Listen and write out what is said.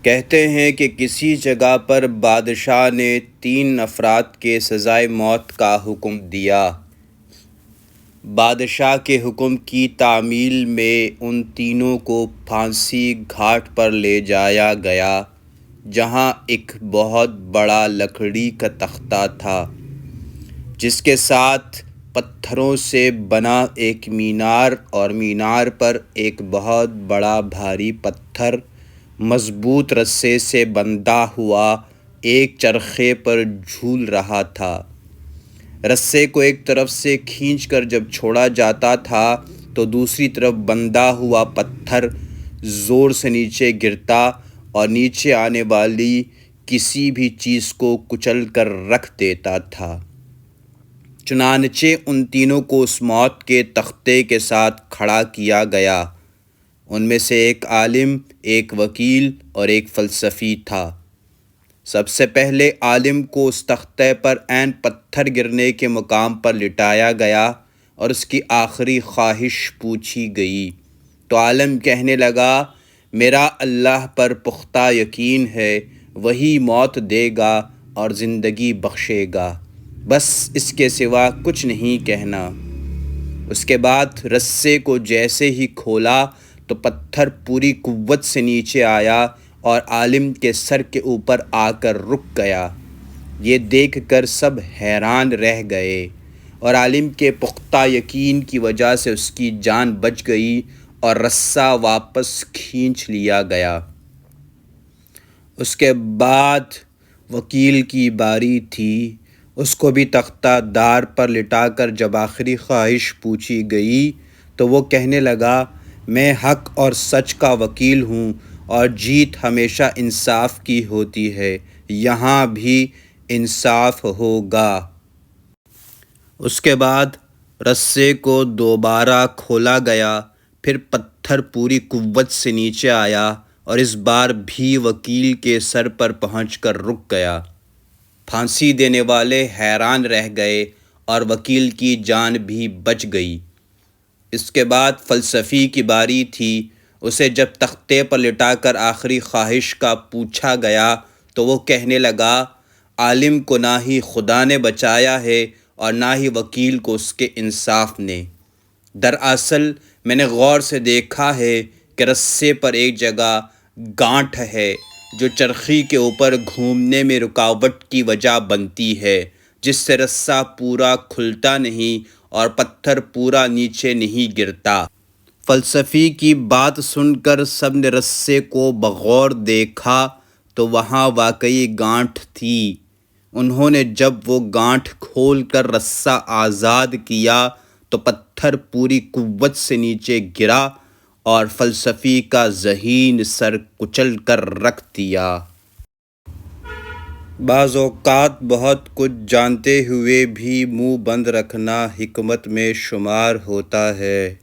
کہتے ہیں کہ کسی جگہ پر بادشاہ نے 3 افراد کے سزائے موت کا حکم دیا۔ بادشاہ کے حکم کی تعمیل میں ان تینوں کو پھانسی گھاٹ پر لے جایا گیا، جہاں ایک بہت بڑا لکڑی کا تختہ تھا، جس کے ساتھ پتھروں سے بنا ایک مینار اور مینار پر ایک بہت بڑا بھاری پتھر مضبوط رسے سے بندھا ہوا ایک چرخے پر جھول رہا تھا۔ رسے کو ایک طرف سے کھینچ کر جب چھوڑا جاتا تھا تو دوسری طرف بندھا ہوا پتھر زور سے نیچے گرتا اور نیچے آنے والی کسی بھی چیز کو کچل کر رکھ دیتا تھا۔ چنانچہ ان تینوں کو اس موت کے تختے کے ساتھ کھڑا کیا گیا۔ ان میں سے ایک عالم، ایک وکیل اور ایک فلسفی تھا۔ سب سے پہلے عالم کو اس تختے پر عین پتھر گرنے کے مقام پر لٹایا گیا اور اس کی آخری خواہش پوچھی گئی تو عالم کہنے لگا، میرا اللہ پر پختہ یقین ہے، وہی موت دے گا اور زندگی بخشے گا، بس اس کے سوا کچھ نہیں کہنا۔ اس کے بعد رسے کو جیسے ہی کھولا تو پتھر پوری قوت سے نیچے آیا اور عالم کے سر کے اوپر آ کر رک گیا۔ یہ دیکھ کر سب حیران رہ گئے اور عالم کے پختہ یقین کی وجہ سے اس کی جان بچ گئی اور رسہ واپس کھینچ لیا گیا۔ اس کے بعد وکیل کی باری تھی۔ اس کو بھی تختہ دار پر لٹا کر جب آخری خواہش پوچھی گئی تو وہ کہنے لگا، میں حق اور سچ کا وکیل ہوں اور جیت ہمیشہ انصاف کی ہوتی ہے، یہاں بھی انصاف ہوگا۔ اس کے بعد رسے کو دوبارہ کھولا گیا، پھر پتھر پوری قوت سے نیچے آیا اور اس بار بھی وکیل کے سر پر پہنچ کر رک گیا۔ پھانسی دینے والے حیران رہ گئے اور وکیل کی جان بھی بچ گئی۔ اس کے بعد فلسفی کی باری تھی۔ اسے جب تختے پر لٹا کر آخری خواہش کا پوچھا گیا تو وہ کہنے لگا، عالم کو نہ ہی خدا نے بچایا ہے اور نہ ہی وکیل کو اس کے انصاف نے۔ دراصل میں نے غور سے دیکھا ہے کہ رسے پر ایک جگہ گانٹھ ہے جو چرخی کے اوپر گھومنے میں رکاوٹ کی وجہ بنتی ہے، جس سے رسہ پورا کھلتا نہیں اور پتھر پورا نیچے نہیں گرتا۔ فلسفی کی بات سن کر سب نے رسے کو بغور دیکھا تو وہاں واقعی گانٹھ تھی۔ انہوں نے جب وہ گانٹھ کھول کر رسہ آزاد کیا تو پتھر پوری قوت سے نیچے گرا اور فلسفی کا ذہین سر کچل کر رکھ دیا۔ بعض اوقات بہت کچھ جانتے ہوئے بھی منہ بند رکھنا حکمت میں شمار ہوتا ہے۔